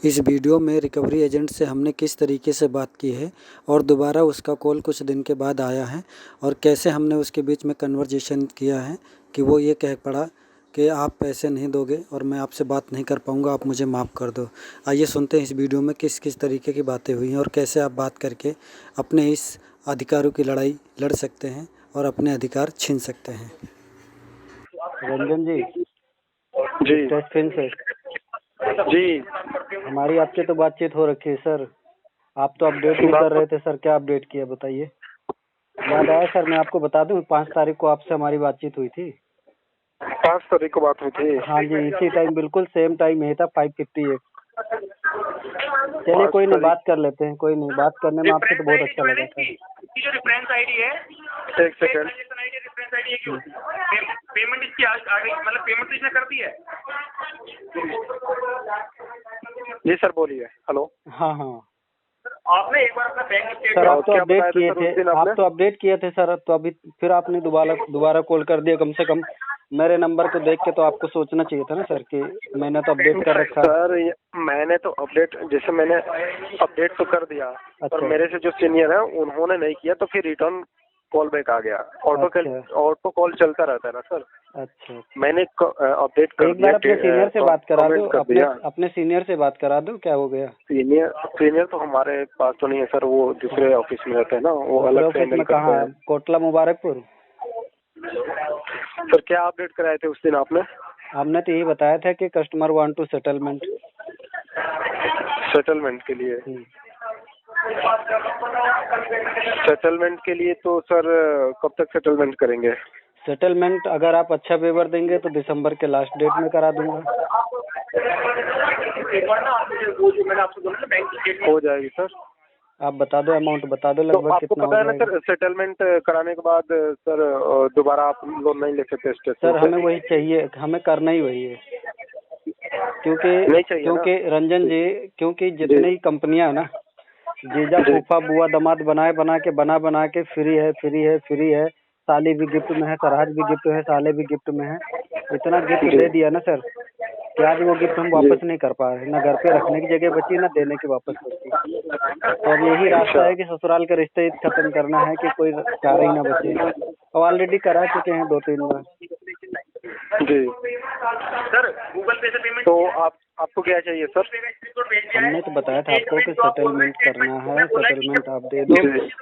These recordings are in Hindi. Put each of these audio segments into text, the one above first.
इस वीडियो में रिकवरी एजेंट से हमने किस तरीके से बात की है और दोबारा उसका कॉल कुछ दिन के बाद आया है और कैसे हमने उसके बीच में कन्वर्जेशन किया है कि वो ये कह पड़ा कि आप पैसे नहीं दोगे और मैं आपसे बात नहीं कर पाऊँगा, आप मुझे माफ़ कर दो। आइए सुनते हैं इस वीडियो में किस किस तरीके की बातें हुई हैं और कैसे आप बात करके अपने इस अधिकारों की लड़ाई लड़ सकते हैं और अपने अधिकार छीन सकते हैं। रंजन जी, जी टेस्टिंग से जी हमारी आपसे तो बातचीत हो रखी है सर। आप तो अपडेट नहीं कर रहे थे सर, क्या अपडेट किया बताइए। याद आया सर, मैं आपको बता दूं 5 तारीख को आपसे हमारी बातचीत हुई थी। 5 तारीख को बात हुई थी। हाँ जी, इसी टाइम बिल्कुल सेम टाइम यही था 5:58। चलिए कोई नहीं, बात कर लेते हैं। कोई नहीं, बात करने में आपसे तो बहुत अच्छा लगा सर। जो रेफरेंस आईडी है, एक सेकंड, रेफरेंस आईडी है क्यों? पेमेंट इसकी आ गई, मतलब पेमेंट तो इसने कर दी है। जी सर बोलिए। हेलो। हाँ हाँ आपने एक बार अपना बैंक सर, स्टेटमेंट आप तो अपडेट किए थे, आप तो अपडेट किए थे सर। तो अभी फिर आपने दोबारा कॉल कर दिया। कम से कम मेरे नंबर को देख के तो आपको सोचना चाहिए था ना सर कि मैंने तो अपडेट कर रखा। सर मैंने तो अपडेट, जैसे मैंने अपडेट तो कर दिया, अच्छा। पर मेरे से जो सीनियर है उन्होंने नहीं किया, तो फिर रिटर्न कॉल बैक आ गया। ऑटो कॉल चलता रहता है ना सर। अच्छा, मैंने अपडेट कर एक बार अपने सीनियर से बात करा दो, कर अपने सीनियर से बात करा दो, क्या हो गया। सीनियर तो हमारे पास तो नहीं है सर, वो दूसरे ऑफिस में रहते हैं ना, वो अलग से हैंडल करते कहाँ है? हैं। कोटला मुबारकपुर। सर क्या अपडेट कराए थे उस दिन आपने? हमने तो यही बताया था कि कस्टमर वांट टू सेटलमेंट के लिए। सेटलमेंट के लिए तो सर कब तक सेटलमेंट करेंगे? सेटलमेंट अगर आप अच्छा पेपर देंगे तो दिसंबर के लास्ट डेट में करा दूंगा। हो जाएगी सर। आप बता दो, अमाउंट बता दो लगभग तो आपको कितना पता हो है ना जाएगा। सर, सेटलमेंट कराने के बाद सर दोबारा आप लोन नहीं ले सकते स्टेशन सर हमें वही चाहिए, हमें करना ही वही है। क्योंकि रंजन जी, क्योंकि जितनी कंपनियां है ना, जीजा फूफा बुआ दामाद बना के फ्री है, साली भी गिफ्ट में है, सरहज भी गिफ्ट है, साले भी गिफ्ट में है। इतना गिफ्ट दे दिया ना सर कि आज वो गिफ्ट हम वापस नहीं कर पा रहे। ना घर पे रखने की जगह बची, ना देने की वापस बची। तो अब यही रास्ता है कि ससुराल के रिश्ते खत्म करना है कि कोई चारा ही ना बचे। और ऑलरेडी करा चुके हैं 2-3 बार। जी सर, गूगल पे से पेमेंट। तो आपको क्या चाहिए सर? हमने तो बताया था आपको कि सेटलमेंट करना है, सेटलमेंट आप दे दो।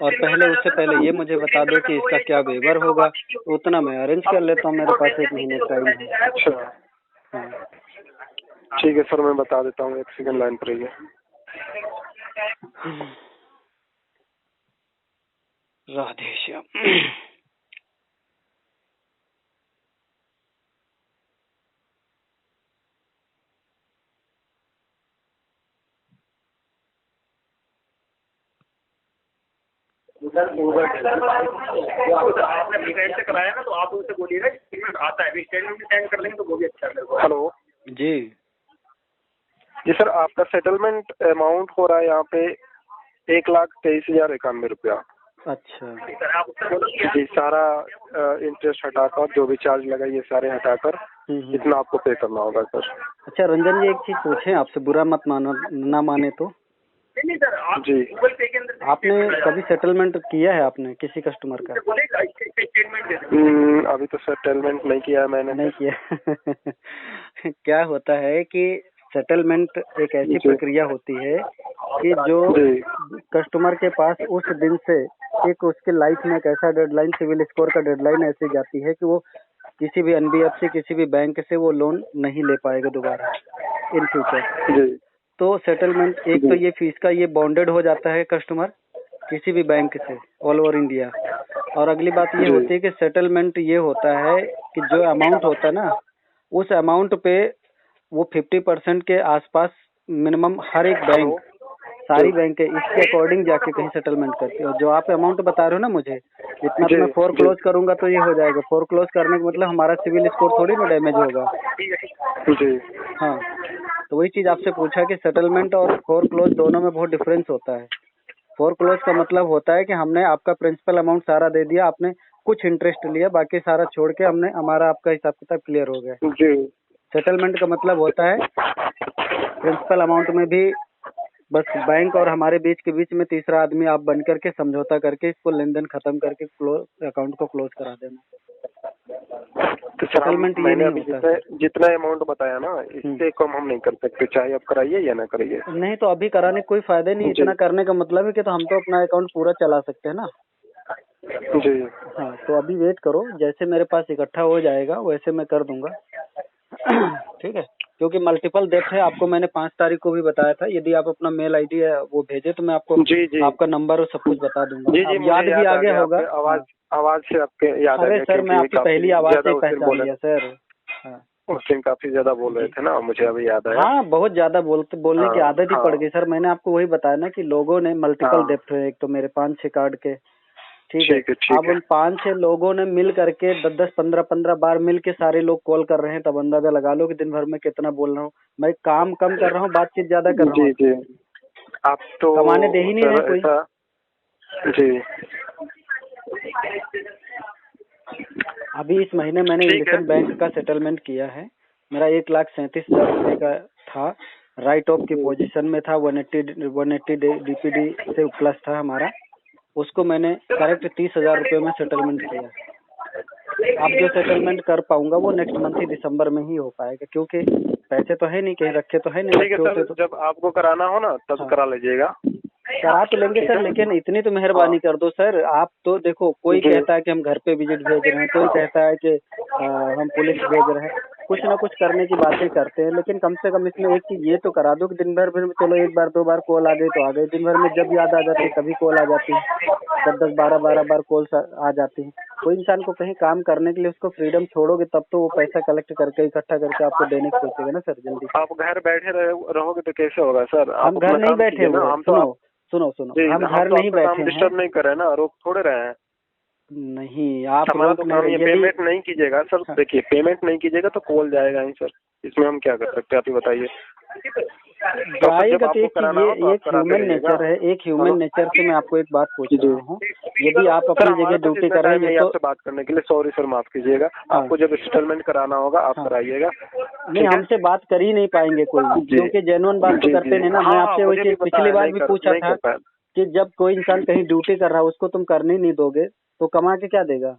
और उससे पहले ये मुझे बता दो कि इसका क्या वेवर होगा, तो उतना मैं अरेंज कर लेता हूँ। मेरे पास 1 महीने टाइम है। अच्छा हाँ ठीक है सर, मैं बता देता हूँ, 1 सेकंड लाइन पर रहिए। राधे श्याम। आपने फ्रेंड से कराया ना, तो आप उनसे बोलिएगा स्टेटमेंट आता है, स्टेटमेंट सेंड कर देंगे तो वो भी अच्छा है। हेलो जी जी सर, आपका सेटलमेंट अमाउंट हो रहा है यहाँ पे 1,23,091 रुपया। अच्छा जी, सारा इंटरेस्ट हटाकर जो भी चार्ज लगा ये सारे हटाकर इतना आपको पे करना होगा सर। अच्छा रंजन जी, एक चीज पूछें आपसे, बुरा मत ना माने तो। नहीं सर, आप जी गूगल पे के अंदर आपने कभी सेटलमेंट किया है आपने किसी कस्टमर का? स्टेटमेंट दे। अभी तो सेटलमेंट नहीं किया है मैंने। नहीं किया। क्या होता है कि सेटलमेंट एक ऐसी प्रक्रिया होती है कि जो कस्टमर के पास उस दिन से एक उसके लाइफ में एक ऐसा डेडलाइन, सिविल स्कोर का डेडलाइन ऐसी जाती है कि वो किसी भी एनबीएफसी, किसी भी बैंक से वो लोन नहीं ले पाएगा दोबारा इन फ्यूचर। तो सेटलमेंट एक तो ये फीस का ये बॉन्डेड हो जाता है कस्टमर किसी भी बैंक से ऑल ओवर इंडिया। और अगली बात ये होती है कि सेटलमेंट ये होता है कि जो अमाउंट होता है ना, उस अमाउंट पे वो 50% के आसपास मिनिमम हर एक बैंक, सारी बैंक है, इसके अकॉर्डिंग जाके कहीं सेटलमेंट करते हो। जो आप अमाउंट बता रहे हो ना मुझे, इतना तो मैं फोर क्लोज करूंगा तो ये हो जाएगा। फोर क्लोज करने का मतलब हमारा सिविल स्कोर थोड़ी ना डैमेज होगा। हाँ, तो वही चीज आपसे पूछा कि सेटलमेंट और फोर क्लोज दोनों में बहुत डिफरेंस होता है। फोर क्लोज का मतलब होता है कि हमने आपका प्रिंसिपल अमाउंट सारा दे दिया, आपने कुछ इंटरेस्ट लिया, बाकी सारा छोड़ के हमारा आपका हिसाब किताब क्लियर हो गया। सेटलमेंट का मतलब होता है प्रिंसिपल अमाउंट में भी बस बैंक और हमारे बीच में तीसरा आदमी आप बन करके समझौता करके इसको लेन देन खत्म करके अकाउंट को क्लोज करा देना। तो सर सेटलमेंट ये मैंने नहीं अभी होता है। जितना अमाउंट बताया ना, इससे कम हम नहीं कर सकते, चाहे आप कराइए या ना कराइए। नहीं तो अभी कराने का कोई फायदा नहीं, जी। इतना करने का मतलब है कि तो हम तो अपना अकाउंट पूरा चला सकते हैं ना। जी हाँ तो अभी वेट करो, जैसे मेरे पास इकट्ठा हो जाएगा वैसे मैं कर दूंगा। ठीक है, क्योंकि मल्टीपल डेप्थ है, आपको मैंने 5 तारीख को भी बताया था। यदि आप अपना मेल आईडी है वो भेजे तो मैं आपको जी आपका नंबर और सब कुछ बता दूंगा। जी जी, अब याद भी आ गया होगा। आवाज से आपके याद आ अरे गया, सर मैं क्योंकि आपकी पहली आवाज से ज्यादा उस दिन पहचान बोले, लिया सर। हाँ उस दिन काफी ज्यादा बोल रहे थे ना, मुझे अभी याद आया। हाँ, बहुत ज्यादा बोलने की हाँ, आदत ही पड़ गई सर। मैंने आपको वही बताया ना कि लोगों ने मल्टीपल हाँ। डेप्थ है, एक तो मेरे 5-6 कार्ड के। ठीक है, ठीक अब उन 5-6 लोगों ने मिल करके 10-10 15-15 बार मिल के सारे लोग कॉल कर रहे हैं, तब अंदाजा लगा लो कि दिन भर में कितना बोल रहा हूँ। मैं काम कम कर रहा हूँ, बातचीत ज्यादा कर रहा हूँ। जी जी, आप तो कमाने दे ही नहीं रहे कोई। जी अभी इस महीने मैंने ठीक इंडियन है। बैंक का सेटलमेंट किया है। मेरा 1,37,000 रुपये का था, राइट ऑफ की पोजीशन में था, 180 डीपीडी से प्लस था हमारा। उसको मैंने करेक्ट 30,000 रुपये में सेटलमेंट किया। अब जो सेटलमेंट कर पाऊंगा वो नेक्स्ट मंथ ही दिसंबर में ही हो पाएगा, क्योंकि पैसे तो है नहीं, कहीं रखे तो है नहीं। ठीक है सर, तो जब आपको कराना हो ना तब हाँ। करा लीजिएगा। करा तो लेंगे सर, लेकिन इतनी तो मेहरबानी कर दो सर। आप तो देखो, कोई जी। कहता है कि हम घर पे विजिट भेज रहे हैं, कोई कहता है कि हम पुलिस भेज रहे हैं, कुछ ना कुछ करने की बातें करते हैं। लेकिन कम से कम इसमें एक चीज ये तो करा दो कि दिन भर में चलो 1 बार 2 बार कॉल आ गई तो आ गई, दिन भर में जब याद आ जाती है तभी कॉल आ जाती है, 10-10 12-12 बार कॉल आ जाती है। कोई इंसान को कहीं काम करने के लिए उसको फ्रीडम छोड़ोगे तब तो वो पैसा कलेक्ट करके इकट्ठा करके आपको देने की सोचेगा ना सर जल्दी। आप घर बैठे रहोगे तो कैसे होगा सर? हम घर नहीं बैठे हुए, हम तो सुनो, हम घर नहीं बैठे हैं। डिस्टर्ब नहीं कर रहे ना, रोक थोड़े रहे हैं। नहीं, आप हमारा रोक तो नहीं काम रहे। ये यदि पेमेंट नहीं कीजिएगा सर। हाँ। देखिए, पेमेंट नहीं कीजिएगा तो कॉल जाएगा ही सर, इसमें हम क्या कर सकते हैं, आप ही बताइए। जाएगा तो एक ह्यूमन नेचर है, एक ह्यूमन नेचर से मैं आपको एक बात पूछ रहा हूँ। यदि आप अपनी जगह ड्यूटी कर रहे हैं तो आपसे बात करने के लिए सॉरी सर, माफ कीजिएगा। आपको जब सेटलमेंट कराना होगा आप कराइएगा। नहीं, हमसे बात कर ही नहीं पाएंगे कोई, क्योंकि जेन्युइन बात तो करते नहीं ना। मैं आपसे वैसे पिछली बार भी पूछा था कि जब कोई इंसान कहीं ड्यूटी कर रहा है उसको तुम करने नहीं दोगे तो कमा के क्या देगा?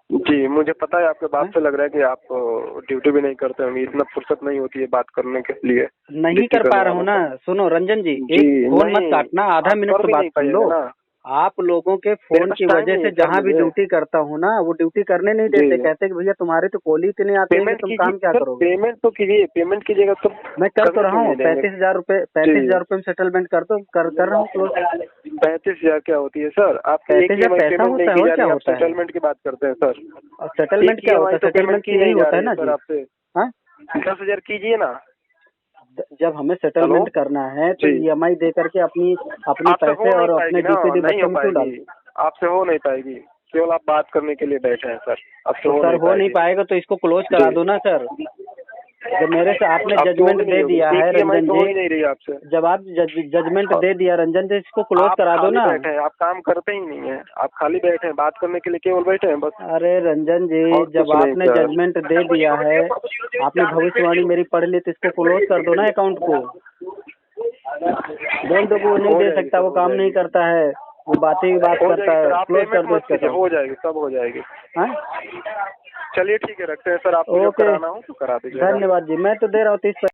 जी, मुझे पता है, आपके बात से लग रहा है कि आप ड्यूटी भी नहीं करते होंगे, इतना फुर्सत नहीं होती है बात करने के लिए। नहीं कर पा रहा हूँ ना। सुनो रंजन जी, एक फोन मत काटना, आधा मिनट तो बात सुन लो। आप लोगों के फोन की वजह से जहाँ भी ड्यूटी करता हूँ ना, वो ड्यूटी करने नहीं देते, कहते कि भैया तुम्हारे तो कॉल ही इतने आते हैं, तुम काम क्या करोगे? पेमेंट तो कीजिए, पेमेंट कीजिएगा तो मैं कर तो रहा हूँ। 35,000 रुपये में सेटलमेंट कर रहा हूँ क्लोज। 35,000 क्या होती है सर? आप 35,000 पैसा होता है और क्या होता है? सेटलमेंट की बात करते हैं सर। सेटलमेंट क्या होता है? सेटलमेंट की नहीं होता है ना सर आपसे। 10,000 कीजिए ना। जब हमें सेटलमेंट करना है तो EMI दे करके अपनी पैसे और अपने डीपीडी बच्चों में क्यों डाल? आपसे हो नहीं पाएगी, केवल आप बात करने के लिए बैठे हैं सर। आपसे हो नहीं पाएगा तो इसको क्लोज करा दो ना सर। जब मेरे से आपने जजमेंट दे दिया है रंजन जी, नहीं रही आपसे। जब आप जजमेंट दे दिया रंजन जी, इसको क्लोज करा दो ना। बैठे हैं, आप काम करते ही नहीं है, आप खाली बैठे हैं, बात करने के लिए केवल बैठे हैं बस। अरे रंजन जी, जब आपने जजमेंट दे दिया है, आपने भविष्यवाणी मेरी पढ़ ली, तो इसको क्लोज कर दो ना अकाउंट को। बोल दो वो नहीं दे सकता, वो काम नहीं करता है, वो बात करता है। क्लोज कर दो इसका। हो जाएगी, सब हो जाएगी। चलिए ठीक है, रखते हैं सर। आप कराना हो तो करा दीजिए। धन्यवाद जी, मैं तो दे रहा हूँ 30।